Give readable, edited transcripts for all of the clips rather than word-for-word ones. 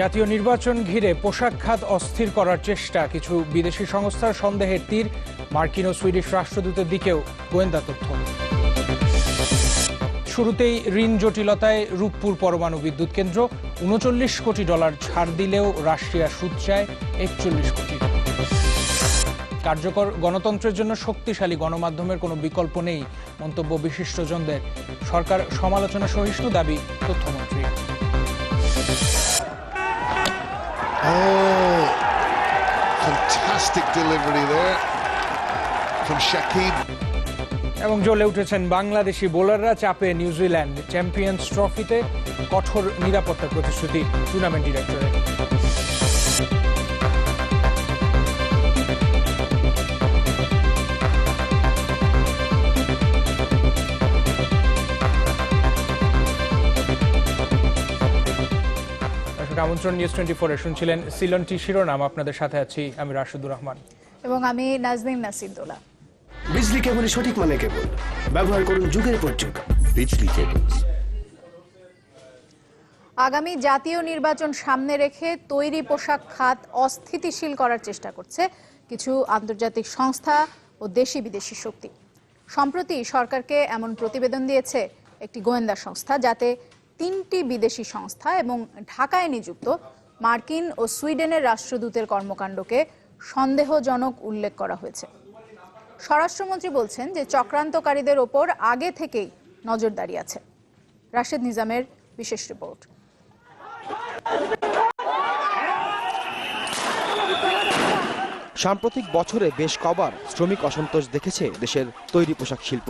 জাতীয় নির্বাচন ঘিরে পোশাক খাত অস্থির করার চেষ্টা, কিছু বিদেশি সংস্থার সন্দেহের তীর মার্কিন ও সুইডিশ রাষ্ট্রদূতের দিকেও গোয়েন্দা তথ্য। শুরুতেই ঋণ জটিলতায় রূপপুর পরমাণু বিদ্যুৎ কেন্দ্র, $৩৯ কোটি ছাড় দিলেও রাশিয়া সুদ চায় ৪১ কোটি। কার্যকর গণতন্ত্রের জন্য শক্তিশালী গণমাধ্যমের কোনো বিকল্প নেই, মন্তব্য বিশিষ্টজনদের। সরকার সমালোচনা সহিষ্ণু, দাবি তথ্যমন্ত্রী। Oh, fantastic delivery there from Shakib. এবং জ্বলে উঠেছেন বাংলাদেশি বোলাররা, চাপে নিউজিল্যান্ড। চ্যাম্পিয়ন্স ট্রফিতে কঠোর নিরাপত্তার প্রতিশ্রুতি টুর্নামেন্ট ডিরেক্টরের। আমন্ত্রণ নিউজ 24 শুনছিলেন সিলনটি শিরোনাম। আপনাদের সাথে আছি আমি রাশেদুর রহমান এবং আমি নাজনীন নাসিরদোলা। বিজলি কেবল সঠিক মানে কেবল ব্যবহার করুন যুগের পর যুগ বিজলি কেবল। আগামী জাতীয় নির্বাচন সামনে রেখে তৈরি পোশাক খাত অস্থিতিশীল করার চেষ্টা করছে কিছু আন্তর্জাতিক সংস্থা ও দেশি বিদেশি শক্তি। সম্প্রতি সরকারকে এমন প্রতিবেদন দিয়েছে একটি গোয়েন্দা সংস্থা, যাতে 3টি বিদেশি সংস্থা এবং ঢাকায় নিযুক্ত মার্কিন ও সুইডেনের রাষ্ট্রদূতের কর্মকাণ্ডকে সন্দেহজনক উল্লেখ করা হয়েছে। স্বরাষ্ট্রমন্ত্রী বলছেন যে চক্রান্তকারীদের ওপর আগে থেকেই নজরদারি আছে। রাশেদ নিজামের বিশেষ রিপোর্ট। সাম্প্রতিক বছরে বেশ কবার শ্রমিক অসন্তোষ দেখেছে দেশের তৈরি পোশাক শিল্প।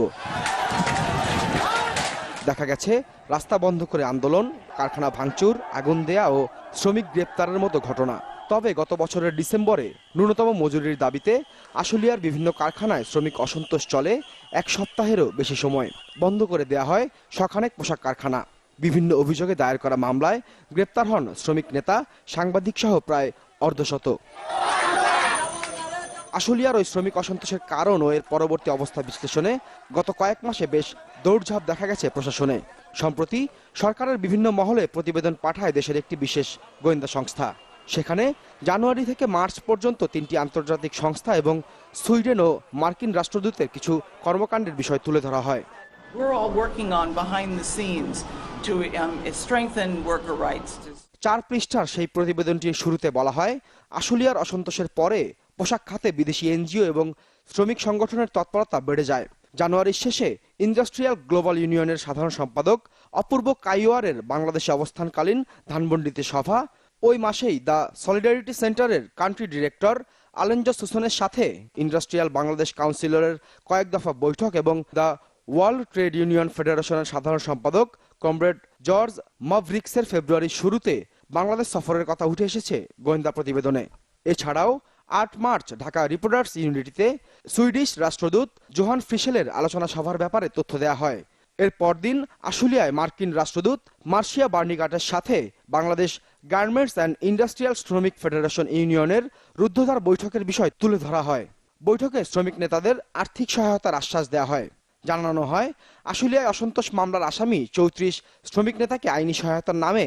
দেখা গেছে রাস্তা বন্ধ করে আন্দোলন, কারখানা ভাঙচুর, আগুন দেয়া ও শ্রমিক গ্রেপ্তারের মতো ঘটনা। তবে গত বছরের ডিসেম্বরে ন্যূনতম মজুরির দাবিতে আশুলিয়ার বিভিন্ন কারখানায় শ্রমিক অসন্তোষ চলে 1 সপ্তাহেরও বেশি সময়। বন্ধ করে দেয়া হয় শখানেক পোশাক কারখানা। বিভিন্ন অভিযোগে দায়ের করা মামলায় গ্রেপ্তার হন শ্রমিক নেতা, সাংবাদিক সহ প্রায় অর্ধশত। আশুলিয়ার ওই শ্রমিক অসন্তোষের কারণ ও এর পরবর্তী অবস্থা বিশ্লেষণে গত কয়েক মাসে বেশ দৌড়ঝাঁপ দেখা গেছে প্রশাসনে। সম্প্রতি সরকারের বিভিন্ন মহলে প্রতিবেদন পাঠায় দেশের একটি বিশেষ গোয়েন্দা সংস্থা। সেখানে জানুয়ারি থেকে মার্চ পর্যন্ত 3টি আন্তর্জাতিক সংস্থা এবং সুইডেন ও মার্কিন রাষ্ট্রদূতের কিছু কর্মকাণ্ডের বিষয় তুলে ধরা হয়। We're all working on behind the scenes to strengthen worker rights. 4 পৃষ্ঠার সেই প্রতিবেদনটির শুরুতে বলা হয়, আশুলিয়ার অসন্তোষের পরে পোশাক খাতে বিদেশি এনজিও এবং শ্রমিক সংগঠনের তৎপরতা বেড়ে যায়। জানুয়ারির শেষে ইন্ডাস্ট্রিয়াল গ্লোবাল ইউনিয়নের সাধারণ সম্পাদক অপূর্ব কাইওয়ারের বাংলাদেশে অবস্থানকালীন ধানমন্ডিতে সভা, ওই মাসেই দ্য সলিডারিটি সেন্টারের কান্ট্রি ডিরেক্টর আলেঞ্জো সুসনের সাথে ইন্ডাস্ট্রিয়াল বাংলাদেশ কাউন্সিলরের কয়েক দফা বৈঠক এবং দ্য ওয়ার্ল্ড ট্রেড ইউনিয়ন ফেডারেশনের সাধারণ সম্পাদক কমরেড জর্জ মাভরিক্সের ফেব্রুয়ারির শুরুতে বাংলাদেশ সফরের কথা উঠে এসেছে গোয়েন্দা প্রতিবেদনে। এছাড়াও 8 মার্চ ঢাকা রিপোর্টার্স ইউনিটিতে সুইডিশ রাষ্ট্রদূত জোহান ফ্রিশেলের আলোচনা সভার ব্যাপারে তথ্য দেয়া হয়। এর পরদিন আশুলিয়ায় মার্কিন রাষ্ট্রদূত মার্শিয়া বার্নিগাটের সাথে বাংলাদেশ গার্মেন্টস অ্যান্ড ইন্ডাস্ট্রিয়াল শ্রমিক ফেডারেশন ইউনিয়নের রুদ্ধদ্বার বৈঠকের বিষয় তুলে ধরা হয়। বৈঠকে শ্রমিক নেতাদের আর্থিক সহায়তার আশ্বাস দেওয়া হয়। জানানো হয়, আশুলিয়ায় অসন্তোষ মামলার আসামি 34 শ্রমিক নেতাকে আইনি সহায়তার নামে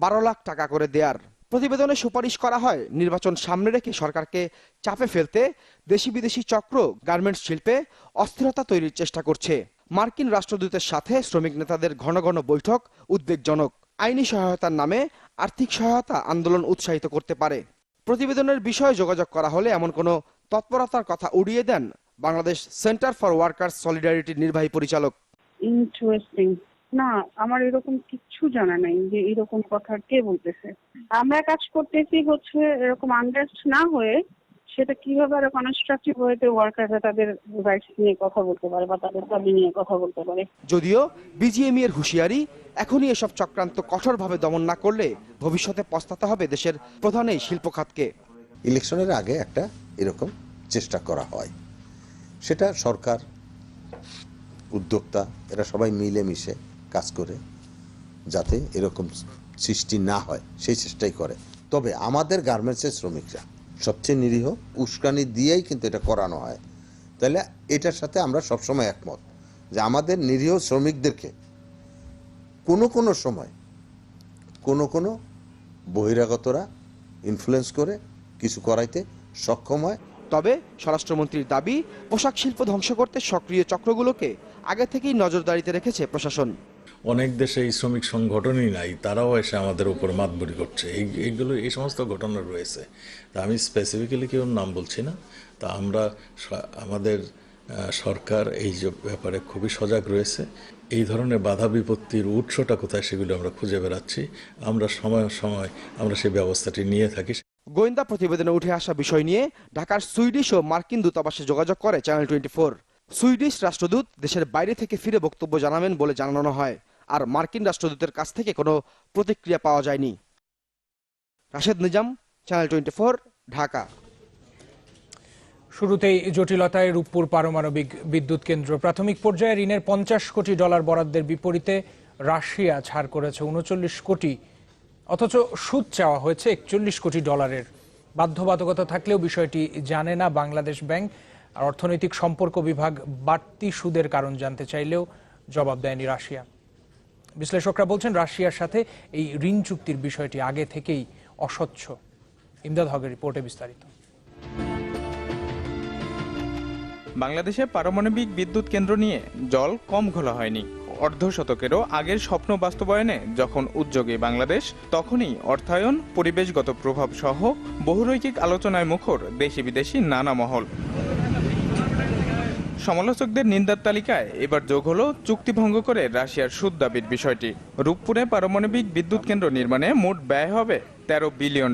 12 লাখ টাকা করে দেয়ার। প্রতিবেদনে সুপারিশ করা হয়, নির্বাচন সামনে রেখে সরকারকে চাপে ফেলতে দেশি বিদেশি চক্র গার্মেন্টস শিল্পে অস্থিরতা তৈরির চেষ্টা করছে। মার্কিন রাষ্ট্রদূতের সাথে শ্রমিক নেতাদের ঘন ঘন বৈঠক উদ্বেগজনক। আইনি সহায়তার নামে আর্থিক সহায়তা আন্দোলন উৎসাহিত করতে পারে। প্রতিবেদনের বিষয়ে যোগাযোগ করা হলে এমন কোনো তৎপরতার কথা উড়িয়ে দেন বাংলাদেশ সেন্টার ফর ওয়ার্কার্স সলিডারিটির নির্বাহী পরিচালক। ইন্টারেস্টিং না, আমার এরকম কিচ্ছু জানা নাই যে এরকম কথা কে বলতেছে। আমরা কাজ করতেছি হচ্ছে এরকম আনরেস্ট না হয়ে, সেটা কিভাবে আরো কনস্ট্রাকটিভ ওয়েতে ওয়ার্কাররা তাদের রাইটস নিয়ে কথা বলতে পারে বা তাদের দাবি নিয়ে কথা বলতে পারে। যদিও বিজিএমই এর হুঁশিয়ারি, এখনই এসব চক্রান্ত কঠোরভাবে দমন না করলে ভবিষ্যতে পস্তাতে হবে দেশের প্রধান এই শিল্প খাতকে। ইলেকশনের আগে একটা এরকম চেষ্টা করা হয়, সেটা সরকার, উদ্যোক্তা এরা সবাই মিলেমিশে কাজ করে যাতে এরকম সৃষ্টি না হয় সেই চেষ্টাই করে। তবে আমাদের গার্মেন্টসের শ্রমিকরা সবচেয়ে নিরীহ, উস্কানি দিয়েই কিন্তু এটা করানো হয়। তাহলে এটার সাথে আমরা সবসময় একমত যে আমাদের নিরীহ শ্রমিকদেরকে কোনো সময় কোনো বহিরাগতরা ইনফ্লুয়েন্স করে কিছু করাইতে সক্ষম হয়। তবে স্বরাষ্ট্রমন্ত্রীর দাবি, পোশাক শিল্প ধ্বংস করতে সক্রিয় চক্রগুলোকে আগে থেকেই নজরদারিতে রেখেছে প্রশাসন। অনেক দেশে এই শ্রমিক সংগঠনই নাই, তারাও এসে আমাদের উপর মাতবরি করছে। এই সমস্ত ঘটনা রয়েছে। তা আমি স্পেসিফিক্যালি কেউ নাম বলছি না। তা আমরা আমাদের সরকার এই ব্যাপারে খুবই সজাগ রয়েছে। এই ধরনের বাধা বিপত্তির উৎসটা কোথায় সেগুলো আমরা খুঁজে বেড়াচ্ছি। আমরা সময় আমরা সেই ব্যবস্থাটি নিয়ে থাকি। গোয়েন্দা প্রতিবেদনে উঠে আসা বিষয় নিয়ে ঢাকার সুইডিশ ও মার্কিন দূতাবাসে যোগাযোগ করে চ্যানেল 24। সুইডিশ রাষ্ট্রদূত দেশের বাইরে থেকে ফিরে বক্তব্য জানাবেন বলে জানানো হয়, আর মার্কিন রাষ্ট্রদূতের কাছ থেকে কোনো প্রতিক্রিয়া পাওয়া যায়নি। রাশেদ নিজাম, চ্যানেল 24, ঢাকা। শুরুতেই জটিলতায় রূপপুর পারমাণবিক বিদ্যুৎ কেন্দ্র। প্রাথমিক পর্যায়ে ঋণের $50 কোটি বরাদ্দের বিপরীতে রাশিয়া ছাড় করেছে 39 কোটি, অথচ সুদ চাওয়া হয়েছে $41 কোটি। বাধ্যবাধকতা থাকলেও বিষয়টি জানে না বাংলাদেশ ব্যাংক। আর অর্থনৈতিক সম্পর্ক বিভাগ বাড়তি সুদের কারণ জানতে চাইলেও জবাব দেয়নি রাশিয়া। বিশ্লেষকরা বলছেন রাশিয়ার সাথে এই ঋণ চুক্তির বিষয়টি আগে থেকেই অস্বচ্ছ। ইমদাদ হকের রিপোর্টে বিস্তারিত। বাংলাদেশে পারমাণবিক বিদ্যুৎ কেন্দ্র নিয়ে জল কম ঘোলা হয়নি। অর্ধশতকেরও আগের স্বপ্ন বাস্তবায়নে যখন উদ্যোগী বাংলাদেশ, তখনই অর্থায়ন, পরিবেশগত প্রভাব সহ বহুরৈখিক আলোচনায় মুখর দেশি বিদেশি নানা মহল। সমালোচকদের নিন্দার তালিকায় এবার যোগ হলো চুক্তিভঙ্গ করে রাশিয়ার সুদ দাবির বিষয়টি। রূপপুরে পারমাণবিক বিদ্যুৎ কেন্দ্র নির্মাণে মোট ব্যয় হবে $13 বিলিয়ন,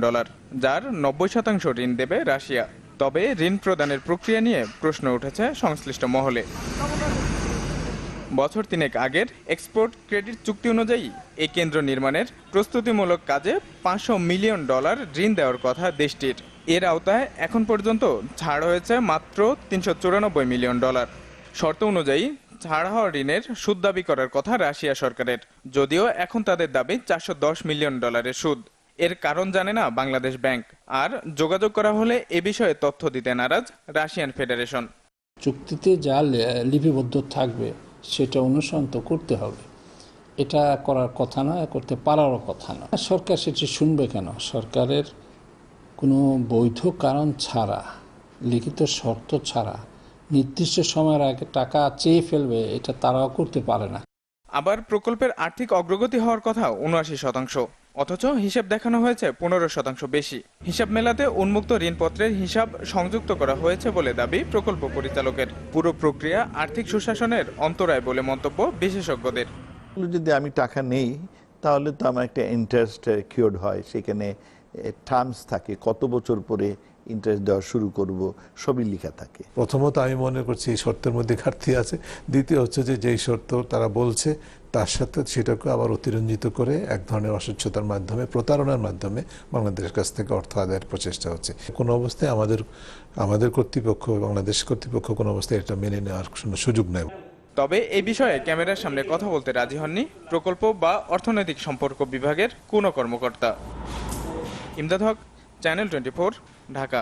যার 90% ঋণ দেবে রাশিয়া। তবে ঋণ প্রদানের প্রক্রিয়া নিয়ে প্রশ্ন উঠেছে সংশ্লিষ্ট মহলে। বছর 3 আগের এক্সপোর্ট ক্রেডিট চুক্তি অনুযায়ী এই কেন্দ্র নির্মাণের প্রস্তুতিমূলক কাজে $500 মিলিয়ন ঋণ দেওয়ার কথা দেশটির। এর আওতায় এখন পর্যন্ত ছাড় হয়েছে মাত্র $394 মিলিয়ন। শর্ত অনুযায়ী ছাড় হওয়া ঋণের সুদ দাবি করার কথা রাশিয়া সরকারের, যদিও এখন তাদের দাবি $410 মিলিয়ন সুদ। এর কারণ জানে না বাংলাদেশ ব্যাংক, আর যোগাযোগ করা হলে এ বিষয়ে তথ্য দিতে নারাজ রাশিয়ান ফেডারেশন। চুক্তিতে যা লিপিবদ্ধ থাকবে সেটা অনুসরণ তো করতে হবে। এটা করার কথা না, করতে পারারও কথা না। সরকার সেটি শুনবে কেন? সরকারের কোনো বৈধ কারণ ছাড়া, লিখিত শর্ত ছাড়া নির্দিষ্ট সময়ের আগে টাকা চেয়ে ফেলবে, এটা তারাও করতে পারে না। আবার প্রকল্পের আর্থিক অগ্রগতি হওয়ার কথা 79%, অথচ হিসাব দেখানো হয়েছে 15% বেশি। হিসাব মেলাতে উন্মুক্ত ঋণপত্রের হিসাব সংযুক্ত করা হয়েছে বলে দাবি প্রকল্প পরিচালকের। পুরো প্রক্রিয়া আর্থিক সুশাসনের অন্তরায় বলে মন্তব্য বিশেষজ্ঞদের। যদি আমি টাকা নেই তাহলে তো আমার একটা ইন্টারেস্ট কিওর্ড হয়, সেখানে টার্মস থাকে, কত বছর পরে ইন্টারেস্ট দেওয়া শুরু করব, সবই লেখা থাকে। প্রথমত আমি মনে করছি এই শর্তের মধ্যে ঘাটতি আছে। দ্বিতীয় হচ্ছে যে যেই শর্ত তারা বলছে তার সাথে সেটাকে আবার অতিরঞ্জিত করে এক ধরনের অস্বচ্ছতার মাধ্যমে, প্রতারণার মাধ্যমে বাংলাদেশের কাছ থেকে অর্থ আদায়ের প্রচেষ্টা হচ্ছে। কোনো অবস্থায় আমাদের কর্তৃপক্ষ, বাংলাদেশ কর্তৃপক্ষ কোনো অবস্থায় এটা মেনে নেওয়ার কোনো সুযোগ নেই। তবে এই বিষয়ে ক্যামেরার সামনে কথা বলতে রাজি হননি প্রকল্প বা অর্থনৈতিক সম্পর্ক বিভাগের কোনো কর্মকর্তা। ইমদাদ হক, চ্যানেল 24, ঢাকা।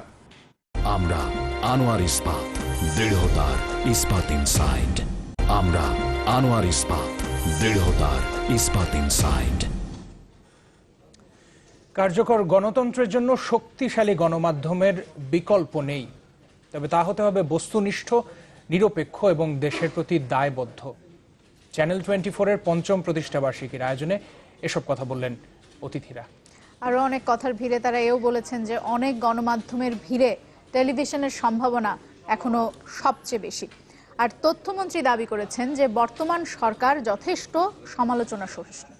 আমরা আনোয়ার ইস্পাত, দৃঢ়তার ইস্পাত ইনসাইড। আমরা আনোয়ার ইস্পাত, দৃঢ়তার ইস্পাত ইনসাইড। কার্যকর গণতন্ত্রের জন্য শক্তিশালী গণমাধ্যমের বিকল্প নেই, তবে তা হতে হবে বস্তুনিষ্ঠ, নিরপেক্ষ এবং দেশের প্রতি দায়বদ্ধ। চ্যানেল 24-এর 5ম প্রতিষ্ঠাবার্ষিকীর আয়োজনে এসব কথা বললেন অতিথিরা। আরও অনেক কথার ভিড়ে তারা এও বলেছেন যে অনেক গণমাধ্যমের ভিড়ে টেলিভিশনের সম্ভাবনা এখনো সবচেয়ে বেশি। আর তথ্যমন্ত্রী দাবি করেছেন যে বর্তমান সরকার যথেষ্ট সমালোচনা সহিষ্ণু।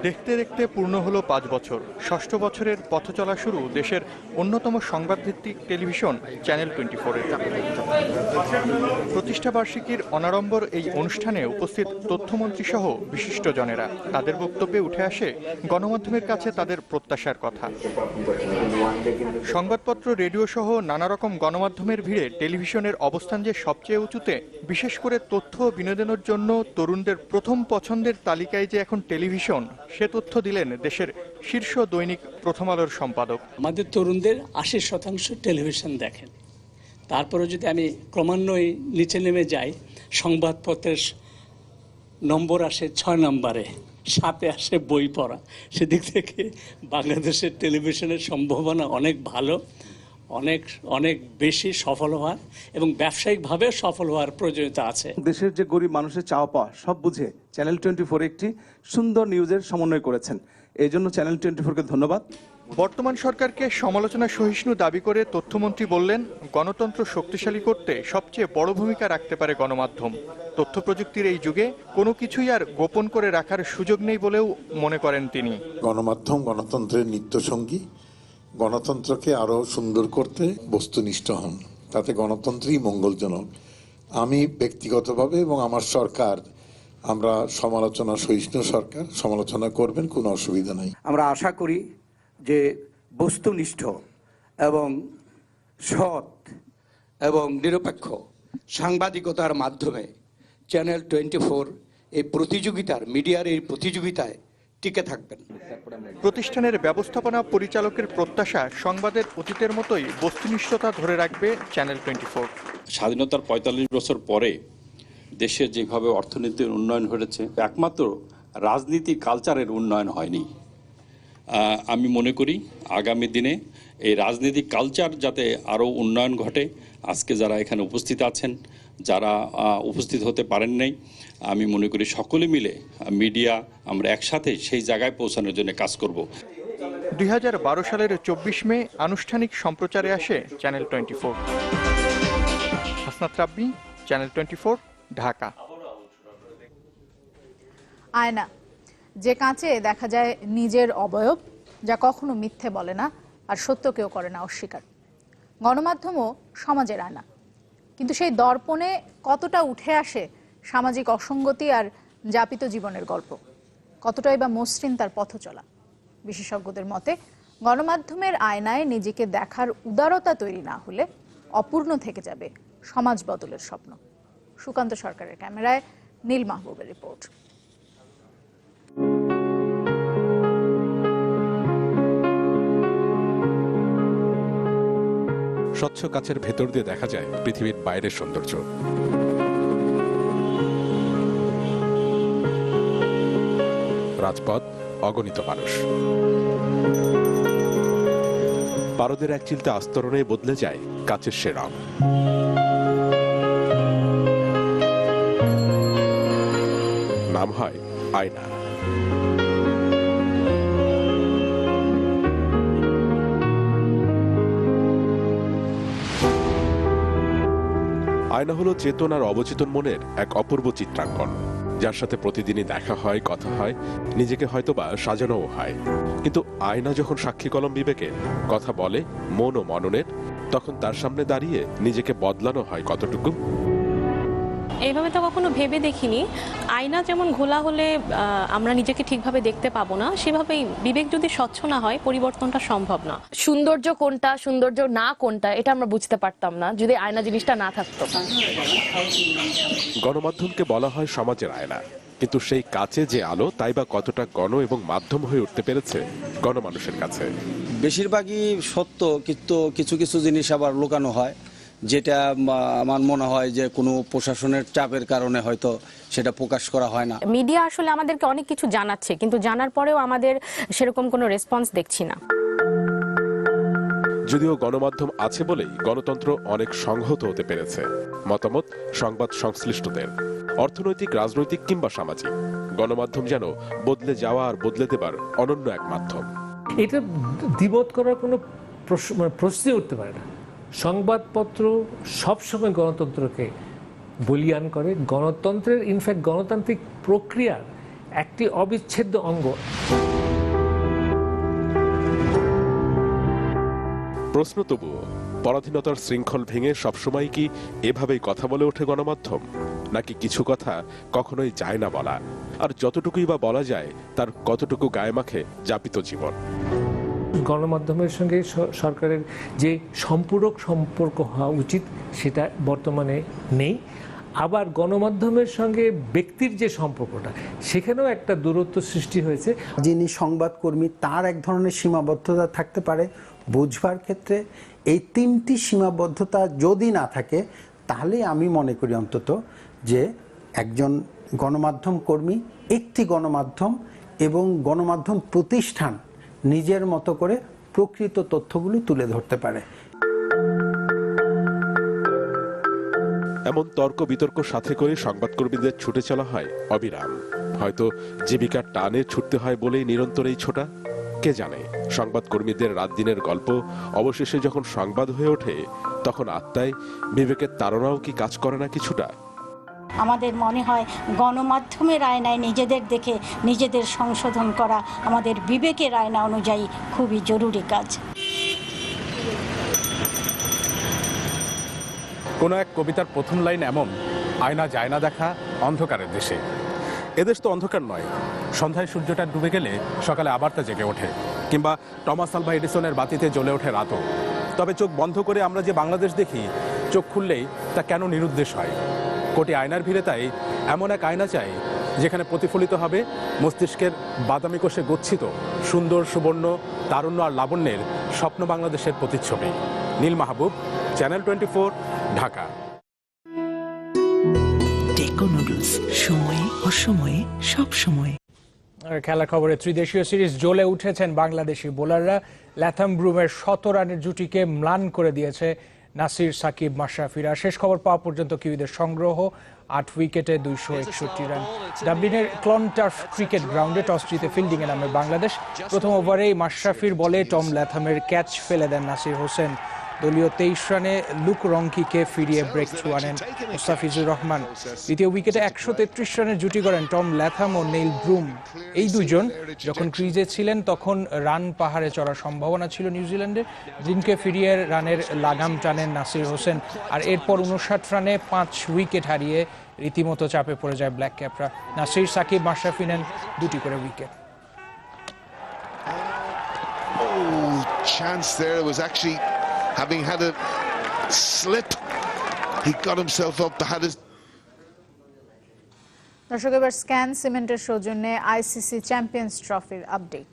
দেখতে দেখতে পূর্ণ হলো 5 বছর। 6ষ্ঠ বছরের পথ চলা শুরু দেশের অন্যতম সংবাদভিত্তিক টেলিভিশন চ্যানেল 24-এর। প্রতিষ্ঠাবার্ষিকীর অনাড়ম্বর এই অনুষ্ঠানে উপস্থিত তথ্যমন্ত্রী সহ বিশিষ্টজনেরা। তাদের বক্তব্যে উঠে আসে গণমাধ্যমের কাছে তাদের প্রত্যাশার কথা। সংবাদপত্র, রেডিও সহ নানা রকম গণমাধ্যমের ভিড়ে টেলিভিশনের অবস্থান যে সবচেয়ে উঁচুতে, বিশেষ করে তথ্য ও বিনোদনের জন্য তরুণদের প্রথম পছন্দের তালিকায় যে এখন টেলিভিশন, সে তথ্য দিলেন দেশের শীর্ষ দৈনিক প্রথম আলোর সম্পাদক। আমাদের তরুণদের 80% টেলিভিশন দেখেন। তারপরে যদি আমি ক্রমান্বয়ে নিচে নেমে যাই, সংবাদপত্রের নম্বর আসে 6 নম্বরে, সাথে আসে বই পড়া। সেদিক থেকে বাংলাদেশের টেলিভিশনের সম্ভাবনা অনেক ভালো, অনেক অনেক বেশি সফল হওয়ার এবং ব্যবসায়িকভাবে সফল হওয়ার প্রয়োজনীয়তা আছে। দেশের যে গরিব মানুষের চাওয়া পাওয়া সব বুঝে চ্যানেল 24 একটি সুন্দর নিউজের সমন্বয় করেছেন। এই জন্য চ্যানেল 24কে ধন্যবাদ। বর্তমান সরকারকে সমালোচনা সহিষ্ণু দাবি করে তথ্যমন্ত্রী বললেন, গণতন্ত্র শক্তিশালী করতে সবচেয়ে বড় ভূমিকা রাখতে পারে গণমাধ্যম। তথ্য প্রযুক্তির এই যুগে কোনো কিছুই আর গোপন করে রাখার সুযোগ নেই বলেও মনে করেন তিনি। গণমাধ্যম গণতন্ত্রের নিত্যসঙ্গী, গণতন্ত্রকে আরো সুন্দর করতে বস্তুনিষ্ঠ হন, তাতে গণতন্ত্রই মঙ্গলজনক। আমি ব্যক্তিগতভাবে এবং আমার সরকার, আমরা সমালোচনা সহিষ্ণু সরকার, সমালোচনা করবেন, কোনো অসুবিধা নাই। আমরা আশা করি যে বস্তুনিষ্ঠ এবং সৎ এবং নিরপেক্ষ সাংবাদিকতার মাধ্যমে চ্যানেল 24 এই প্রতিযোগিতার, মিডিয়ার এই প্রতিযোগিতায় টিকে থাকবেন। প্রতিষ্ঠানের ব্যবস্থাপনা পরিচালকের প্রত্যাশা, সংবাদের অতীতের মতোই বস্তুনিষ্ঠতা ধরে রাখবে চ্যানেল 24। স্বাধীনতার ৪৫ বছর পরে দেশে যেভাবে অর্থনীতির উন্নয়ন হয়েছে, একমাত্র রাজনীতি কালচারের উন্নয়ন হয়নি। আমি মনে করি আগামী দিনে এই রাজনৈতিক কালচার যাতে আরও উন্নয়ন ঘটে। আজকে যারা এখানে উপস্থিত আছেন, যারা উপস্থিত হতে পারেন নাই, আমি মনে করি সকলে মিলে মিডিয়া আমরা একসাথে সেই জায়গায় পৌঁছানোর জন্য কাজ করব। 2012 সালের 24 মে আনুষ্ঠানিক সম্প্রচারে আসে চ্যানেল 24। হাসনাত রাব্বি, চ্যানেল 24, ঢাকা। আয়না, যে কাঁচে দেখা যায় নিজের অবয়ব, যা কখনো মিথ্যে বলে না আর সত্যকেও করে না অস্বীকার। গণমাধ্যমও সমাজের আয়না, কিন্তু সেই দর্পণে কতটা উঠে আসে সামাজিক অসঙ্গতি আর যাপিত জীবনের গল্প, কতটাই বা মসৃণ তার পথ চলা। বিশেষজ্ঞদের মতে গণমাধ্যমের আয়নায় নিজেকে দেখার উদারতা তৈরি না হলে অপূর্ণ থেকে যাবে সমাজ বদলের স্বপ্ন। সুকান্ত সরকারের ক্যামেরায় নীল মাহবুবের রিপোর্ট। স্বচ্ছ কাচের ভেতর দিয়ে দেখা যায় পৃথিবীর বাইরের সৌন্দর্য। রাজপথ, অগণিত মানুষ, পারদের এক চিলতে আস্তরণে বদলে যায় কাচের সে রং। নাম হয় আয়না। আয়না হলো চেতন আর অবচেতন মনের এক অপূর্ব চিত্রাঙ্কন, যার সাথে প্রতিদিনই দেখা হয়, কথা হয়, নিজেকে হয়তোবা সাজানোও হয়। কিন্তু আয়না যখন সাক্ষী কলম বিবেকের কথা বলে, মন ও মননের, তখন তার সামনে দাঁড়িয়ে নিজেকে বদলানো হয় কতটুকু। এইভাবে তো কখনো ভেবে দেখিনি। আয়না যেমন ঘোলা হলে আমরা নিজেকে ঠিকভাবে দেখতে পাবো না, সেভাবেই বিবেক যদি স্বচ্ছ না হয় পরিবর্তনটা সম্ভব না। সৌন্দর্য কোনটা, সৌন্দর্য না কোনটা, এটা আমরা বুঝতে পারতাম না যদি আয়না জিনিসটা না থাকতো। গণমাধ্যমকে বলা হয় সমাজের আয়না, কিন্তু সেই কাচে যে আলো, তাই বা কতটা গণ এবং মাধ্যম হয়ে উঠতে পেরেছে গণমানুষের কাছে। বেশিরভাগই সত্য, কিন্তু কিছু কিছু জিনিস আবার লুকানো হয়, যেটা আমার মনে হয় যে কোনো প্রশাসনের চাপের কারণে হয়তো সেটা প্রকাশ করা হয় না। মিডিয়া আসলে আমাদেরকে অনেক কিছু জানাচ্ছে, কিন্তু জানার পরেও আমাদের সেরকম কোনো রেসপন্স দেখছি না। যদিও গণমাধ্যম আছে বলেই গণতন্ত্র অনেক সংহত হতে পেরেছে। মতামত সংবাদ সংশ্লিষ্টদের, অর্থনৈতিক, রাজনৈতিক কিংবা সামাজিক, গণমাধ্যম যেন বদলে যাওয়া আর বদলে দেবার অনন্য এক মাধ্যম। এটা দ্বিমত করার কোনো প্রশ্নই উঠতে পারে না। সংবাদপত্র সবসময় গণতন্ত্রকে বলিয়ান করে, গণতন্ত্রের ইনফ্যাক্ট গণতান্ত্রিক প্রক্রিয়ার একটি অবিচ্ছেদ্য অঙ্গ। প্রশ্ন তবুও, পরাধীনতার শৃঙ্খল ভেঙে সবসময় কি এভাবেই কথা বলে ওঠে গণমাধ্যম, নাকি কিছু কথা কখনোই যায় না বলা, আর যতটুকুই বা বলা যায় তার কতটুকু গায়ে মাখে যাপিত জীবন? গণমাধ্যমের সঙ্গে সরকারের যে সম্পূরক সম্পর্ক হওয়া উচিত সেটা বর্তমানে নেই। আবার গণমাধ্যমের সঙ্গে ব্যক্তির যে সম্পর্কটা, সেখানেও একটা দূরত্ব সৃষ্টি হয়েছে। যিনি সংবাদকর্মী তার এক ধরনের সীমাবদ্ধতা থাকতে পারে বুঝবার ক্ষেত্রে। এই তিনটি সীমাবদ্ধতা যদি না থাকে, তাহলে আমি মনে করি অন্তত যে একজন গণমাধ্যম কর্মী, একটি গণমাধ্যম এবং গণমাধ্যম প্রতিষ্ঠান নিজের মতো করে প্রকৃত তথ্যগুলো তুলে ধরতে পারে। এমন তর্ক বিতর্ক সাথে করে সংবাদকর্মীদের ছুটে চলা হয় অবিরাম। হয়তো জীবিকার টানে ছুটতে হয় বলেই নিরন্তর এই ছোটা, কে জানে। সংবাদকর্মীদের রাত দিনের গল্প অবশেষে যখন সংবাদ হয়ে ওঠে, তখন আত্মায় বিবেকের তাড়নাও কি কাজ করে না কিছুটা? আমাদের মনে হয় গণমাধ্যমের আয়নায় নিজেদের দেখে নিজেদের সংশোধন করা আমাদের বিবেকের আয়না অনুযায়ী খুবই জরুরি কাজ। কোনো এক কবিতার প্রথম লাইন এমন, আয়না যায় না দেখা অন্ধকারের দেশে। এদেশ তো অন্ধকার নয়, সন্ধ্যায় সূর্যটা ডুবে গেলে সকালে আবার তা জেগে ওঠে, কিংবা টমাস আলভা এডিসনের বাতিতে জ্বলে ওঠে রাতও। তবে চোখ বন্ধ করে আমরা যে বাংলাদেশ দেখি, চোখ খুললেই তা কেন নিরুদ্দেশ হয়? কোটি আয়নার ভিড়ে তাই এমন এক আয়না চাই, যেখানে প্রতিফলিত হবে মস্তিষ্কের বাদামি কোষে গচ্ছিত সুন্দর, সুবর্ণ, তারুণ্য আর লাবণ্যের স্বপ্ন বাংলাদেশের প্রতিচ্ছবি। নীল মাহবুব, চ্যানেল 24, ঢাকা। টেকো নুডলস, সময়ে অসময়ে সব সময়। আর খেলার খবরে ত্রিদেশীয় সিরিজ জ্বলে উঠেছেন বাংলাদেশি বোলাররা। ল্যাথাম ব্রুমের 100 রানের জুটিকে ম্লান করে দিয়েছে নাসির, সাকিব, মাশরাফিরা। শেষ খবর পাওয়া পর্যন্ত কিউইদের সংগ্রহ 8 উইকেটে 261 রান। ডাবলিনের ক্লনটার্ফ ক্রিকেট গ্রাউন্ডে টস জিতে ফিল্ডিংয়ে নামে বাংলাদেশ। প্রথম ওভারেই মাশরাফির বলে টম ল্যাথামের ক্যাচ ফেলে দেন নাসির হোসেন। দলীয় 23 রানে লুক রংকিকে ফিরিয়ে ব্রেক থ্রু আনেন মুস্তাফিজুর রহমান। দ্বিতীয় উইকেটে 133 রানের জুটি করেন টম ল্যাথাম ও নেইল ব্রুম। এই দুজন যখন ক্রিজে ছিলেন তখন রান পাহাড়ে চড়ার সম্ভাবনা ছিল নিউজিল্যান্ডের। ব্রুমকে ফিরিয়ে রানের লাগাম টানেন নাসির হোসেন। আর এরপর 59 রানে 5 উইকেট হারিয়ে রীতিমতো চাপে পড়ে যায় ব্ল্যাক ক্যাপরা। নাসির, সাকিব, মাশরাফি নেন 2টি করে wicket. Having had a slip, he got himself up. দর্শক, এবার স্ক্যান সিমেন্টের সৌজন্যে আইসিসি চ্যাম্পিয়ন্স ট্রফির আপডেট।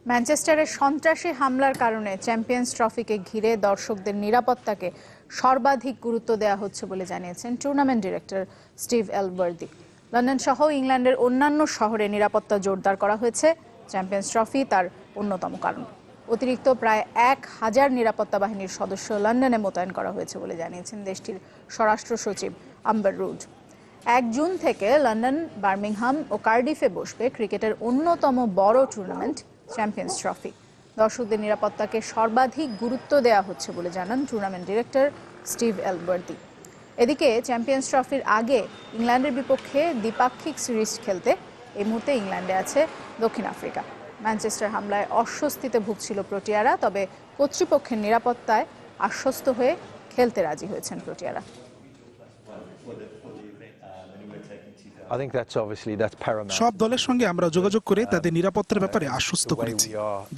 ম্যানচেস্টারের সন্ত্রাসী হামলার কারণে চ্যাম্পিয়ন্স ট্রফিকে ঘিরে দর্শকদের নিরাপত্তাকে সর্বাধিক গুরুত্ব দেওয়া হচ্ছে বলে জানিয়েছেন টুর্নামেন্ট ডিরেক্টর স্টিভ এলবার্দি। লন্ডন সহ ইংল্যান্ডের অন্যান্য শহরে নিরাপত্তা জোরদার করা হয়েছে। চ্যাম্পিয়ন্স ট্রফি তার অন্যতম কারণ। অতিরিক্ত প্রায় 1000 নিরাপত্তা বাহিনীর সদস্য লন্ডনে মোতায়েন করা হয়েছে বলে জানিয়েছেন দেশটির স্বরাষ্ট্র সচিব আম্বার রুড। 1 জুন থেকে লন্ডন, বার্মিংহাম ও কার্ডিফে বসবে ক্রিকেটের অন্যতম বড় টুর্নামেন্ট চ্যাম্পিয়ন্স ট্রফি। দর্শকদের নিরাপত্তাকে সর্বাধিক গুরুত্ব দেওয়া হচ্ছে বলে জানান টুর্নামেন্ট ডিরেক্টর স্টিভ এলবার্দি। এদিকে চ্যাম্পিয়ন্স ট্রফির আগে ইংল্যান্ডের বিপক্ষে দ্বিপাক্ষিক সিরিজ খেলতে এই মুহূর্তে ইংল্যান্ডে আছে দক্ষিণ আফ্রিকা। ম্যানচেস্টার হামলায় অস্বস্তিতে ভুগছিল প্রোটিয়ারা, তবে কর্তৃপক্ষের নিরাপত্তায় আশ্বস্ত হয়ে খেলতে রাজি হয়েছেন প্রোটিয়ারা। সব দলের সঙ্গে আমরা যোগাযোগ করে তাদের নিরাপত্তার ব্যাপারে আশ্বস্ত করেছি।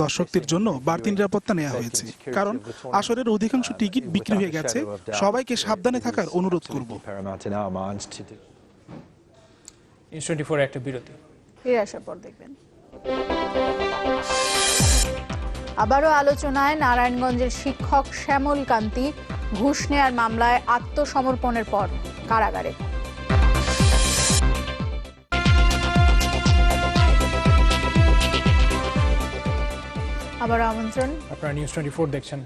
দর্শকদের জন্য বাড়তি নিরাপত্তা নেওয়া হয়েছে, কারণ আসরের অধিকাংশ টিকিট বিক্রি হয়ে গেছে। সবাইকে সাবধানে থাকার অনুরোধ করব। নিউজ 24 একটা বিরতি, ফিরে আসার পর দেখবেন। আবারও আলোচনায় নারায়ণগঞ্জের শিক্ষক শ্যামল কান্তি ঘুষ নেয়ার মামলায় আত্মসমর্পণের পর কারাগারে। আবার আমন্ত্রণ, আপনারা নিউজ 24 দেখছেন।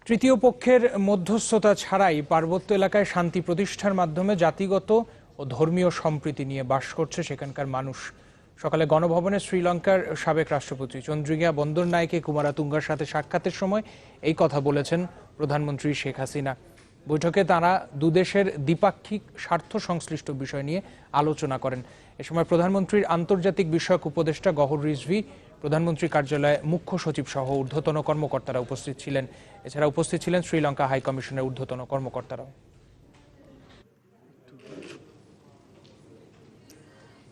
তৃতীয় পক্ষের মধ্যস্থতা ছাড়াই পার্বত্য এলাকায় শান্তি প্রতিষ্ঠার মাধ্যমে জাতিগত ও ধর্মীয় সম্প্রীতি নিয়ে বাস করছে সেখানকার মানুষ। সকালে গণভবনে শ্রীলঙ্কার সাবেক রাষ্ট্রপতি চন্দ্রিকা বন্দরনায়েকে কুমারাতুঙ্গার সাথে সাক্ষাতের সময় এই কথা বলেছেন প্রধানমন্ত্রী শেখ হাসিনা। বৈঠকে তাঁরা দুদেশের দ্বিপাক্ষিক স্বার্থ সংশ্লিষ্ট বিষয় নিয়ে আলোচনা করেন। এ সময় প্রধানমন্ত্রীর আন্তর্জাতিক বিষয়ক উপদেষ্টা গহর রিজভী, প্রধানমন্ত্রী কার্যালয়ে মুখ্য সচিব সহ ঊর্ধ্বতন কর্মকর্তারা উপস্থিত ছিলেন। এছাড়া উপস্থিত ছিলেন শ্রীলঙ্কা হাই কমিশনের ঊর্ধ্বতন কর্মকর্তারাও।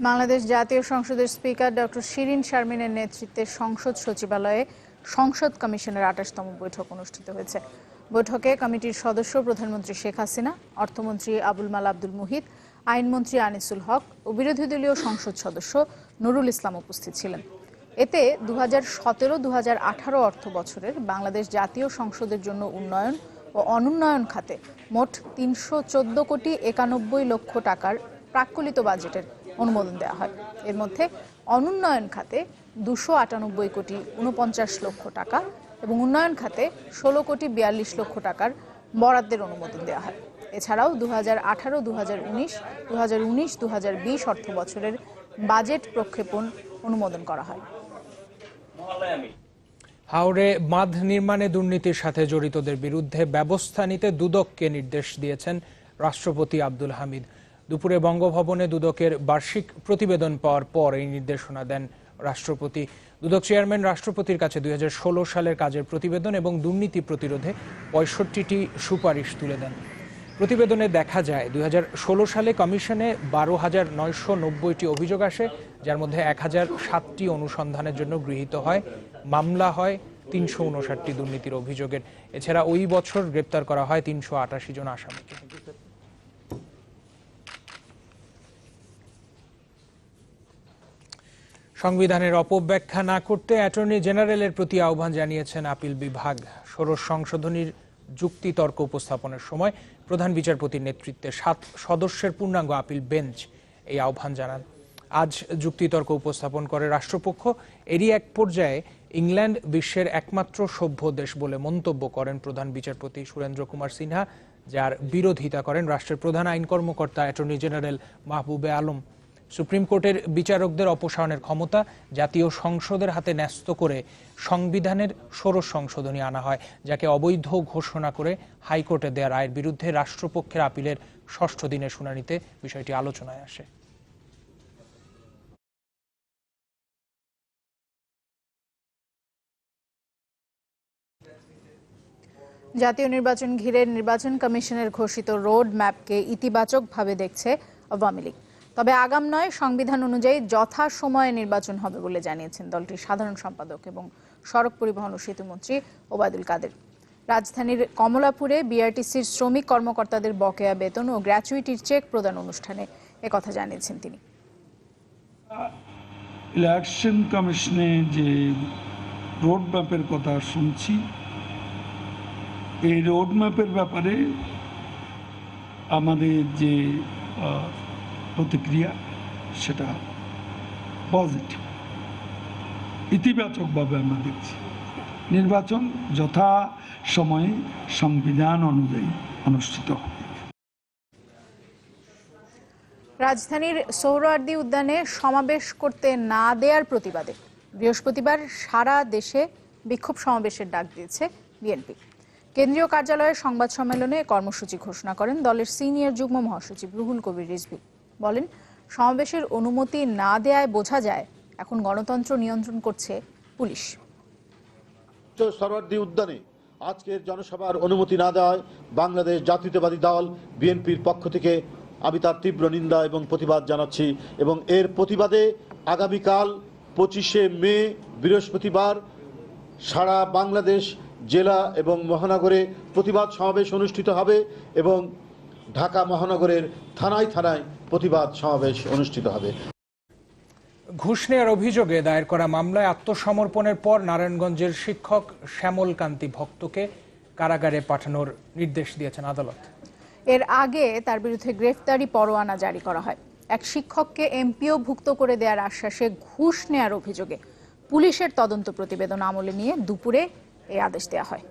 বাংলাদেশ জাতীয় সংসদের স্পিকার ডক্টর শিরিন শারমিনের নেতৃত্বে সংসদ সচিবালয়ে সংসদ কমিশনের 28তম বৈঠক অনুষ্ঠিত হয়েছে। বৈঠকে কমিটির সদস্য প্রধানমন্ত্রী শেখ হাসিনা, অর্থমন্ত্রী আবুল মাল আব্দুল মুহিত, আইনমন্ত্রী আনিসুল হক ও বিরোধী দলীয় সংসদ সদস্য নুরুল ইসলাম উপস্থিত ছিলেন। এতে 2017-2018 অর্থ বছরের বাংলাদেশ জাতীয় সংসদের জন্য উন্নয়ন ও অনুন্নয়ন খাতে মোট 314,91 লক্ষ টাকার প্রাক্কলিত বাজেটের অনুমোদন দেওয়া হয়। এর মধ্যে অনুন্নয়ন খাতে 298,49 লক্ষ টাকা এবং উন্নয়ন খাতে 16,42 লক্ষ টাকার বরাদ্দের অনুমোদন দেওয়া হয়। এছাড়াও 2018-2019, 2019-2020 অর্থ বছরের বাজেট প্রক্ষেপণ অনুমোদন করা হয়। হাওড়ে বাঁধ নির্মাণে দুর্নীতির সাথে জড়িতদের বিরুদ্ধে ব্যবস্থা নিতে দুদককে নির্দেশ দিয়েছেন রাষ্ট্রপতি আব্দুল হামিদ। দুপুরে বঙ্গভবনে দুদকের বার্ষিক প্রতিবেদন পাওয়ার পর এই নির্দেশনা দেন রাষ্ট্রপতি। দুদক চেয়ারম্যান রাষ্ট্রপতির কাছে 2016 সালের কাজের প্রতিবেদন এবং দুর্নীতি প্রতিরোধে 65টি সুপারিশ তুলে দেন। প্রতিবেদনে দেখা যায় 2016 সালে কমিশনে 12,990টি অভিযোগ আসে, যার মধ্যে 1,007টি অনুসন্ধানের জন্য গৃহীত হয়। মামলা হয় 359টি দুর্নীতির অভিযোগের। এছাড়া ওই বছর গ্রেপ্তার করা হয় 388 জন আসামিকে। সংবিধানের অপব্যাখ্যা না করতে অ্যাটর্নি জেনারেলের প্রতি আহ্বান জানিয়েছেন আপিল বিভাগ। ষোড়শ সংশোধনীর যুক্তিতর্ক উপস্থাপনের সময় প্রধান বিচারপতির নেতৃত্বে 7 সদস্যের পূর্ণাঙ্গ আপিল বেঞ্চ এই আহ্বান জানান। আজ যুক্তিতর্ক উপস্থাপন করে রাষ্ট্রপক্ষ। এরই এক পর্যায়ে ইংল্যান্ড বিশ্বের একমাত্র সভ্য দেশ বলে মন্তব্য করেন প্রধান বিচারপতি সুরেন্দ্র কুমার সিনহা, যার বিরোধিতা করেন রাষ্ট্রের প্রধান আইন কর্মকর্তা attorney general Mahbube Alam. Supreme কোর্টের বিচারকদের অপসারণের ক্ষমতা জাতীয় সংসদের হাতে ন্যস্ত করে সংবিধানের ষোড়শ সংশোধনী আনা হয়, যাকে অবৈধ ঘোষণা করে হাইকোর্টে দেয়া রায়ের বিরুদ্ধে রাষ্ট্রপক্ষের আপিলের 6ষ্ঠ দিনের শুনানিতে বিষয়টি আলোচনায় আসে। জাতীয় নির্বাচন ঘিরে নির্বাচন কমিশনের ঘোষিত রোড ম্যাপকে ইতিবাচকভাবে দেখছে আওয়ামী লীগ। তবে আগাম নয়, সংবিধান অনুযায়ী যথাসময়ে নির্বাচন হবে বলে জানিয়েছেন দলটির সাধারণ সম্পাদক এবং সড়ক পরিবহন ও সেতুমন্ত্রী ওবায়দুল কাদের। রাজধানীর কমলাপুরে বিআরটিসির শ্রমিক কর্মকর্তাদের বকেয়া বেতন ও গ্র্যাচুইটির চেক প্রদান অনুষ্ঠানে একথা জানিয়েছেন তিনি। ইলেকশন কমিশনে যে রোড ম্যাপের কথা শুনছি, এই রোড ম্যাপের ব্যাপারে আমাদের যে প্রতিক্রিয়া সেটা পজিটিভ, ইতিবাচকভাবে আমরা দেখছি। নির্বাচন যথা সময়ে সংবিধান অনুযায়ী অনুষ্ঠিত হবে। রাজধানীর সোহরাওয়ার্দী উদ্যানে সমাবেশ করতে না দেওয়ার প্রতিবাদে বৃহস্পতিবার সারা দেশে বিক্ষোভ সমাবেশের ডাক দিয়েছে বিএনপি। কেন্দ্রীয় কার্যালয়ের সংবাদ সম্মেলনে কর্মসূচি ঘোষণা করেন দলের সিনিয়র যুগ্ম মহাসচিব রুহুল কবির রিজভী। বলেন, সমাবেশের অনুমতি না দেয়ায় বোঝা যায় এখন গণতন্ত্র নিয়ন্ত্রণ করছে পুলিশ। সোহরাওয়ার্দী উদ্যানে আজকের জনসভার অনুমতি না দেওয়ায় বাংলাদেশ জাতীয়তাবাদী দল বিএনপির পক্ষ থেকে আমি তার তীব্র নিন্দা এবং প্রতিবাদ জানাচ্ছি এবং এর প্রতিবাদে আগামীকাল 25শে মে বৃহস্পতিবার সারা বাংলাদেশ জেলা এবং মহানগরে প্রতিবাদ সমাবেশ অনুষ্ঠিত হবে এবং ঢাকা মহানগরের থানায় থানায় প্রতিবাদ সমাবেশ অনুষ্ঠিত হবে। ঘুষ নেওয়ার অভিযোগে দায়ের করা মামলায় আত্মসমর্পণের পর নারায়ণগঞ্জের শিক্ষক শ্যামল কান্তি ভক্তকে কারাগারে পাঠানোর নির্দেশ দিয়েছেন আদালত। এর আগে তার বিরুদ্ধে গ্রেফতারি পরোয়ানা জারি করা হয়। এক শিক্ষককে এমপিও ভুক্ত করে দেওয়ার আশ্বাসে ঘুষ নেওয়ার অভিযোগে পুলিশের তদন্ত প্রতিবেদন আমলে নিয়ে দুপুরে এই আদেশ দেওয়া হয়।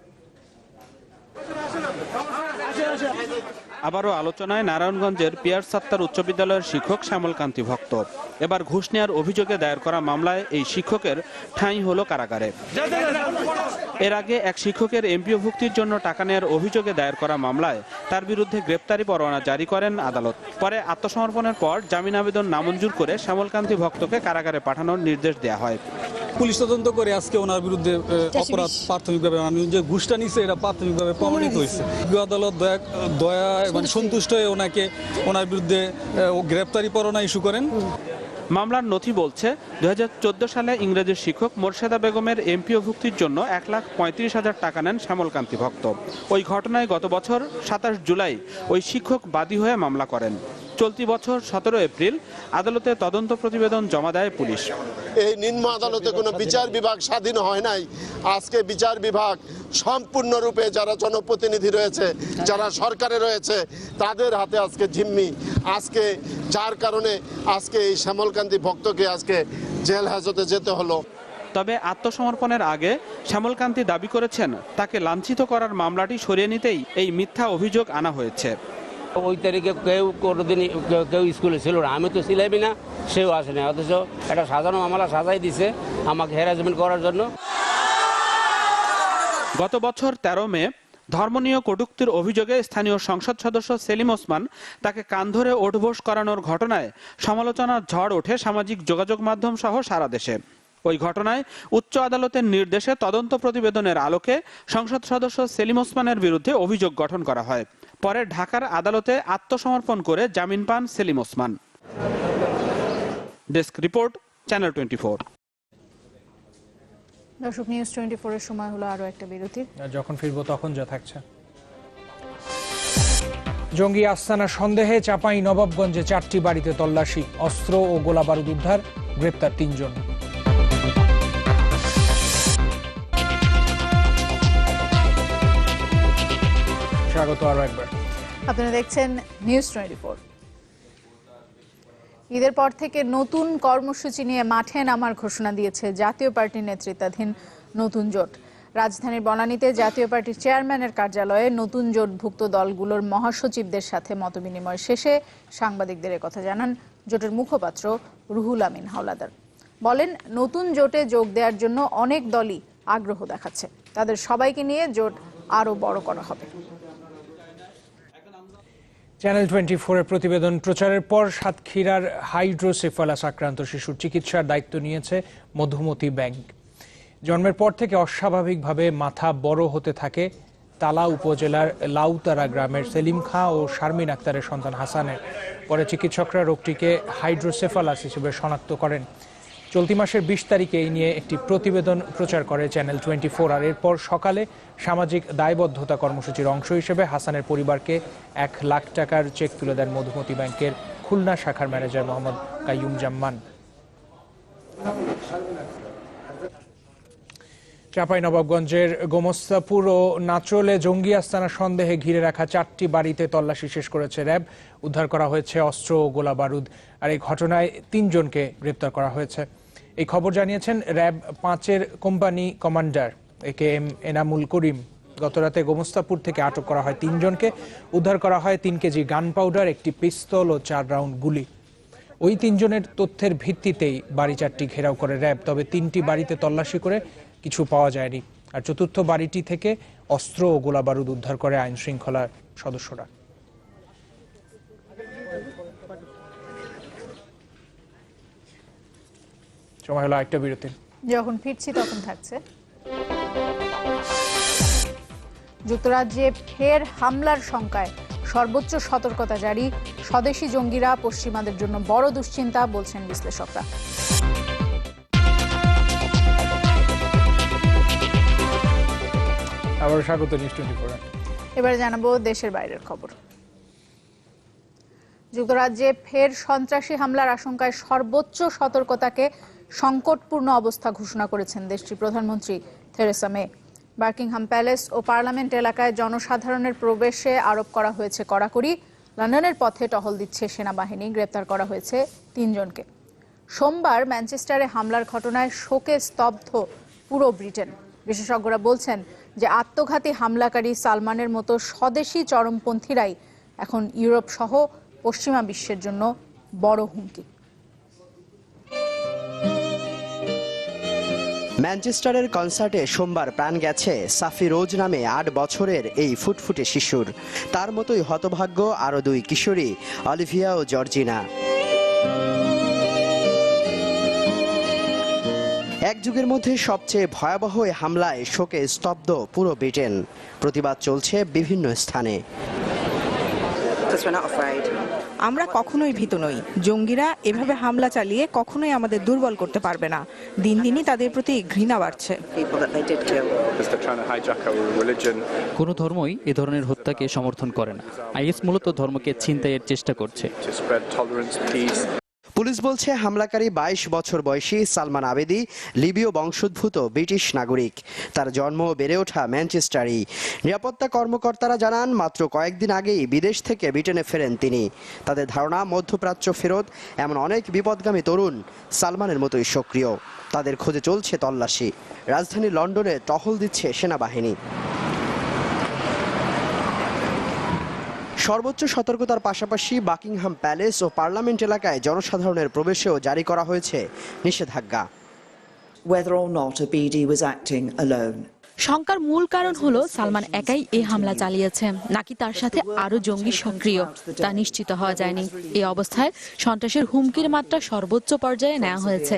আবারও আলোচনায় নারায়ণগঞ্জের পিয়ার সাত্তার উচ্চ বিদ্যালয়ের শিক্ষক শ্যামল কান্তি ভক্ত। এবার ঘুষ নেওয়ার অভিযোগে দায়ের করা মামলায় এই শিক্ষকের ঠাঁই হলো কারাগারে। এর আগে এক শিক্ষকের এমপিও ভুক্তির জন্য টাকা নেওয়ার অভিযোগে দায়ের করা মামলায় তার বিরুদ্ধে গ্রেপ্তারি পরোয়ানা জারি করেন আদালত। পরে আত্মসমর্পণের পর জামিন আবেদন নামঞ্জুর করে শ্যামল কান্তি ভক্তকে কারাগারে পাঠানোর নির্দেশ দেওয়া হয়। পুলিশ তদন্ত করে আজকে ওনার বিরুদ্ধে অপরাধ প্রাথমিকভাবে যে ঘুষটা নিচ্ছে এটা প্রাথমিকভাবে প্রমাণিত হয়েছে। আদালত দয়া মানে সন্তুষ্ট হয়ে ওনার বিরুদ্ধে গ্রেপ্তারি পরোয়ানা ইস্যু করেন। মামলার নথি বলছে 2014 সালে ইংরেজির শিক্ষক মোর্শেদা বেগমের এমপিও ভুক্তির জন্য 1,35,000 টাকা নেন শ্যামল কান্তি ভক্ত। ওই ঘটনায় গত বছর 27 জুলাই ওই শিক্ষক বাদী হয়ে মামলা করেন। চলতি বছর 17 এপ্রিল আদালতে তদন্ত প্রতিবেদন জমা দেয় পুলিশ। এই নিম্ন আদালতে কোনো বিচার বিভাগ স্বাধীন হয় নাই। আজকে বিচার বিভাগ সম্পূর্ণরূপে যারা জনপ্রতিনিধি রয়েছে, যারা সরকারে রয়েছে, তাদের হাতে আজকে জিম্মি। আজকে যার কারণে আজকে এই শ্যামলকান্তি ভক্তকে আজকে জেল হাজতে যেতে হলো। তবে আত্মসমর্পণের আগে শ্যামলকান্তি দাবি করেছেন তাকে লাঞ্ছিত করার মামলাটি সরিয়ে নিতেই এই মিথ্যা অভিযোগ আনা হয়েছে। ওই তারিখে কেউ কোনোদিন কেউ স্কুলে ছিল না, আমি তো ছিলামই না, সেও আসে না, অথচ একটা সাজানো মামলা সাজাই দিছে আমাকে হ্যারাসমেন্ট করার জন্য। গত বছর 13 মে ধর্মনীয় কটূক্তির অভিযোগে স্থানীয় সংসদ সদস্য সেলিম ওসমান তাকে কান ধরে ওঠবোস করানোর ঘটনায় সমালোচনার ঝড় ওঠে সামাজিক যোগাযোগ মাধ্যম সহ সারা দেশে। ওই ঘটনায় উচ্চ আদালতের নির্দেশে তদন্ত প্রতিবেদনের আলোকে সংসদ সদস্য সেলিম ওসমানের বিরুদ্ধে অভিযোগ গঠন করা হয়। পরে ঢাকার আদালতে আত্মসমর্পণ করে জামিন পান Selim Osman. Desk report, channel 24। দর্শক, নিউজ 24 এর সময় হলো আরো একটা বিরতির। যখন ফিরবো তখন যা থাকছে। জঙ্গি আস্তানা সন্দেহে চাপাই নবাবগঞ্জে 4টি বাড়িতে তল্লাশি, অস্ত্র ও গোলাবারুদ উদ্ধার, গ্রেপ্তার 3 জন। স্বাগত আরো একবার। আপনারা দেখছেন নিউজ 24। ঈদের পর থেকে নতুন কর্মসূচি নিয়ে মাঠে নামার ঘোষণা দিয়েছে জাতীয় পার্টির নেতৃত্বাধীন নতুন জোট। রাজধানীর বনানীতে জাতীয় পার্টির চেয়ারম্যানের কার্যালয়ে নতুন জোটভুক্ত দলগুলোর মহাসচিবদের সাথে মতবিনিময় শেষে সাংবাদিকদের কথা জানান জোটের মুখপাত্র রুহুল আমিন হাওলাদার। বলেন, নতুন জোটে যোগ দেওয়ার জন্য অনেক দলই আগ্রহ দেখাচ্ছে, তাদের সবাইকে নিয়ে জোট আরো বড় করা হবে। চ্যানেল 24 এর প্রতিবেদন প্রচারের পর সাতক্ষীরার হাইড্রোসেফালাস আক্রান্ত শিশুর চিকিৎসার দায়িত্ব নিয়েছে মধুমতি ব্যাংক। জন্মের পর থেকে অস্বাভাবিকভাবে মাথা বড় হতে থাকে তালা উপজেলার লাউতারা গ্রামের সেলিম খাঁ ও শারমিন আক্তারের সন্তান হাসানের। পরে চিকিৎসকরা রোগটিকে হাইড্রোসেফালাস হিসেবে শনাক্ত করেন। চলতি মাসের 20 তারিখে এই নিয়ে একটি প্রতিবেদন প্রচার করে চ্যানেল 24। আর এরপর সকালে সামাজিক দায়বদ্ধতা কর্মসূচির অংশ হিসেবে হাসানের পরিবারকে 1 লাখ টাকার চেক তুলে দেন মধুমতি ব্যাংকের খুলনা শাখার ম্যানেজার মোহাম্মদ কাইয়ুম জাম্মান। চাঁপাইনবাবগঞ্জের গোমস্তাপুর ও নাচলে জঙ্গি আস্তানা সন্দেহে ঘিরে রাখা 4টি বাড়িতে তল্লাশি শেষ করেছে র্যাব। উদ্ধার করা হয়েছে অস্ত্র ও গোলাবারুদ। আর এই ঘটনায় 3 জনকে গ্রেপ্তার করা হয়েছে। এই খবর জানিয়েছেন র্যাব 5-এর company commander AKM Enamul Karim. গতরাতে গোমস্তাপুর থেকে আটক করা হয় 3 জনকে। উদ্ধার করা হয় 3 কেজি গান পাউডার, একটি পিস্তল ও 4 রাউন্ড গুলি। ওই 3 জনের তথ্যের ভিত্তিতেই বাড়ি 4টি ঘেরাও করে র্যাব। তবে 3টি বাড়িতে তল্লাশি করে কিছু পাওয়া যায়নি। আর চতুর্থ বাড়িটি থেকে অস্ত্র ও গোলাবারুদ উদ্ধার করে আইন শৃঙ্খলার সদস্যরা। সময় হলো একটা বিরতি। যখন ফিরছি তখন থাকছে। যুক্তরাজ্যে ফের হামলার শঙ্কায় সর্বোচ্চ সতর্কতা জারি। স্বদেশি জঙ্গিরা পশ্চিমাদের জন্য বড় দুশ্চিন্তা, বলছেন বিশ্লেষকরা। আবার স্বাগত নিউজ 24। এবারে জানাবো দেশের বাইরের খবর। যুক্তরাজ্যে ফের সন্ত্রাসী হামলার আশঙ্কায় সর্বোচ্চ সতর্কতাকে সংকটপূর্ণ অবস্থা ঘোষণা করেছেন দেশটির প্রধানমন্ত্রী থেরেসা মে। বাকিংহাম প্যালেস ও পার্লামেন্ট এলাকায় জনসাধারণের প্রবেশে আরোপ করা হয়েছে কড়াকড়ি। লন্ডনের পথে টহল দিচ্ছে সেনাবাহিনী। গ্রেপ্তার করা হয়েছে 3 জনকে। সোমবার ম্যানচেস্টারে হামলার ঘটনায় শোকে স্তব্ধ পুরো ব্রিটেন। বিশেষজ্ঞরা বলছেন যে আত্মঘাতী হামলাকারী সালমানের মতো স্বদেশি চরমপন্থীরাই এখন ইউরোপ সহ পশ্চিমা বিশ্বের জন্য বড় হুমকি। ম্যানচেস্টারের কনসার্টে সোমবার প্রাণ গেছে সাফি রোজ নামে 8 বছরের এই ফুটফুটে শিশুর। তার মতোই হতভাগ্য আরও 2 কিশোরী, অলিভিয়া ও জর্জিনা। এক যুগের মধ্যে সবচেয়ে ভয়াবহ এই হামলায় শোকে স্তব্ধ পুরো ব্রিটেন। প্রতিবাদ চলছে বিভিন্ন স্থানে। আমরা কখনোই ভীত নই। জঙ্গিরা এভাবে হামলা চালিয়ে কখনোই আমাদের দুর্বল করতে পারবে না। দিন দিনই তাদের প্রতি ঘৃণা বাড়ছে। কোনো ধর্মই এ ধরনের হত্যাকে সমর্থন করে না। আইএস মূলত ধর্মকে ছিনতাইয়ের চেষ্টা করছে। পুলিশ বলছে হামলাকারী 22 বছর বয়সী সালমান আবেদি লিবীয় বংশোদ্ভূত ব্রিটিশ নাগরিক। তার জন্ম ও বেড়ে ওঠা ম্যানচেস্টারেই। নিরাপত্তা কর্মকর্তারা জানান মাত্র কয়েকদিন আগেই বিদেশ থেকে ব্রিটেনে ফেরেন তিনি। তাদের ধারণা মধ্যপ্রাচ্য ফেরত এমন অনেক বিপদগামী তরুণ সালমানের মতোই সক্রিয়। তাদের খোঁজে চলছে তল্লাশি। রাজধানী লন্ডনে টহল দিচ্ছে সেনাবাহিনী। সর্বোচ্চ সতর্কতার পাশাপাশি বাকিংহাম প্যালেস ও পার্লামেন্ট এলাকায় জনসাধারণের প্রবেশেও জারি করা হয়েছে নিষেধাজ্ঞা। শঙ্কার মূল কারণ হলো সালমান একাই এই হামলা চালিয়েছে নাকি তার সাথে আরো জঙ্গি সক্রিয়, তা নিশ্চিত হওয়া যায়নি। এই অবস্থায় সন্ত্রাসের হুমকির মাত্রা সর্বোচ্চ পর্যায়ে নেওয়া হয়েছে।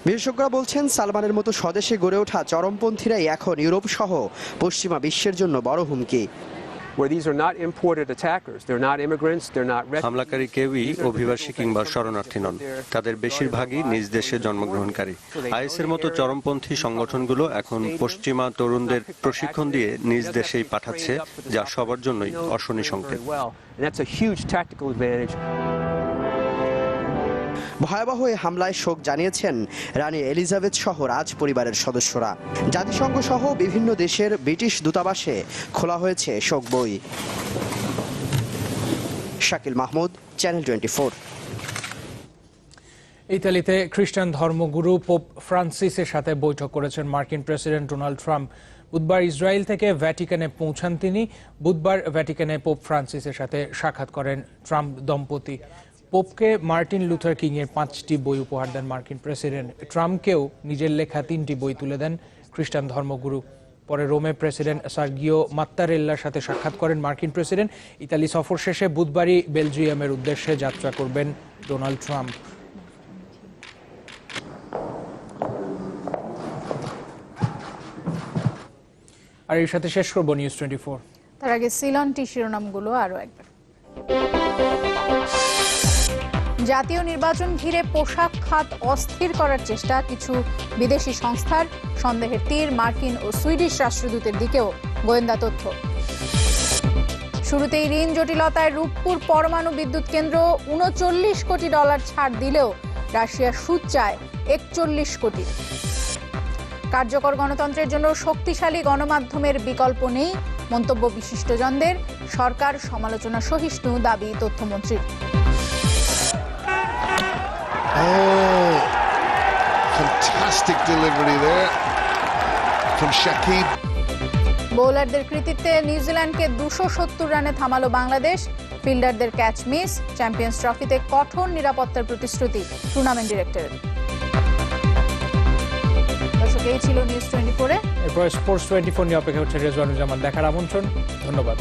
বিশেষজ্ঞরা বলছেন সালমানের মতো স্বদেশে গড়ে ওঠা চরমপন্থীরাই এখন ইউরোপ সহ পশ্চিমা বিশ্বের জন্য বড় হুমকি। হামলাকারী কেউই অভিবাসী কিংবা শরণার্থী নন, তাদের বেশিরভাগই নিজ দেশে জন্মগ্রহণকারী। আইএসের মতো চরমপন্থী সংগঠনগুলো এখন পশ্চিমা তরুণদের প্রশিক্ষণ দিয়ে নিজ দেশেই পাঠাচ্ছে, যা সবার জন্যই অশনি সংকেত। ভয়াবহ এই হামলায় শোক জানিয়েছেন রানী এলিজাবেথ সহ রাজ পরিবারের সদস্যরা। জাতিসংঘ সহ বিভিন্ন দেশের ব্রিটিশ দূতাবাসে খোলা হয়েছে শোক বই। শাকিল মাহমুদ, চ্যানেল 24। ইতালিতে খ্রিস্টান ধর্মগুরু পোপ ফ্রান্সিসের সাথে বৈঠক করেছেন মার্কিন প্রেসিডেন্ট ডোনাল্ড ট্রাম্প। বুধবার ইসরায়েল থেকে ভ্যাটিকানে পৌঁছান তিনি। বুধবার ভ্যাটিকানে পোপ ফ্রান্সিসের সাথে সাক্ষাৎ করেন ট্রাম্প দম্পতি। পোপকে মার্টিন লুথার কিং এর 5টি বই উপহার দেন মার্কিন প্রেসিডেন্ট। ট্রাম্পকেও নিজের লেখা 3টি বই তুলে দেন খ্রিস্টান ধর্মগুরু। পরে রোমে প্রেসিডেন্ট সার্গিও মাত্তারেল্লার সাথে সাক্ষাৎ করেন মার্কিন প্রেসিডেন্ট। ইতালি সফর শেষে বুধবারই বেলজিয়ামের উদ্দেশ্যে যাত্রা করবেন ডোনাল্ড ট্রাম্প। আর এর সাথে শেষ করব নিউজ 24। তার আগে সিলনটি শিরোনামগুলো আরো একবার। জাতীয় নির্বাচন ঘিরে পোশাক খাত অস্থির করার চেষ্টা কিছু বিদেশি সংস্থার। সন্দেহের তীর মার্কিন ও সুইডিশ রাষ্ট্রদূতের দিকেও গোয়েন্দা তথ্য। শুরুতেই ঋণ জটিলতায় রূপপুর পরমাণু বিদ্যুৎ কেন্দ্র $39 কোটি ছাড় দিলেও রাশিয়া সুদ চায় 41 কোটি। কার্যকর গণতন্ত্রের জন্য শক্তিশালী গণমাধ্যমের বিকল্প নেই মন্তব্য বিশিষ্টজনদের। সরকার সমালোচনা সহিষ্ণু দাবি তথ্যমন্ত্রীর। Oh, fantastic delivery there from Shakib. বোলারদের কৃতিত্বে নিউজিল্যান্ডকে 270 রানে থামালো বাংলাদেশ। ফিল্ডারদের ক্যাচ মিস। চ্যাম্পিয়ন্স ট্রফিতে কঠোর নিরাপত্তার প্রতিশ্রুতি টুর্নামেন্ট ডিরেক্টরের। দর্শক, এই ছিল নিউজ 24-এ। এরপর স্পোর্টস 24 নিয়ে অপেক্ষা করছে রেজওয়ানুজ্জামান। দেখার আমন্ত্রণ। ধন্যবাদ।